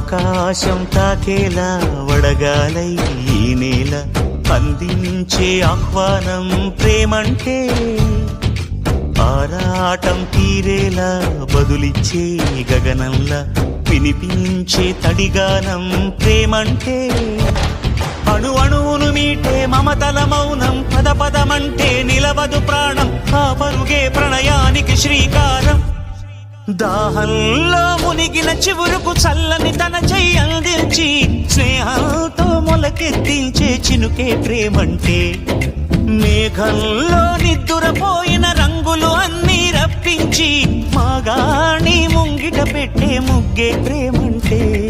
ఆకాశం తాకేలా వడగాలై ఈ నేల అందించే ఆహ్వానం ప్రేమంటే ఆరాటం తీరేలా బదులిచ్చే గగనంలా వినిపించే తడిగానం ప్రేమంటే అణు అణువును మీటే మమతల మౌనం పద పదమంటే నిలవదు ప్రాణం ఆ పరుగే ప్రణయానికి శ్రీకారం దాహంలో మునిగిన చివురుకు చల్లని తన చెయ్యి అందించి స్నేహంతో మొలకెత్తించే చినుకే ప్రేమంటే మేఘంలో నిద్దురపోయిన రంగులు అన్నీ రప్పించి మాగాణి ముంగిట పెట్టే ముగ్గే ప్రేమంటే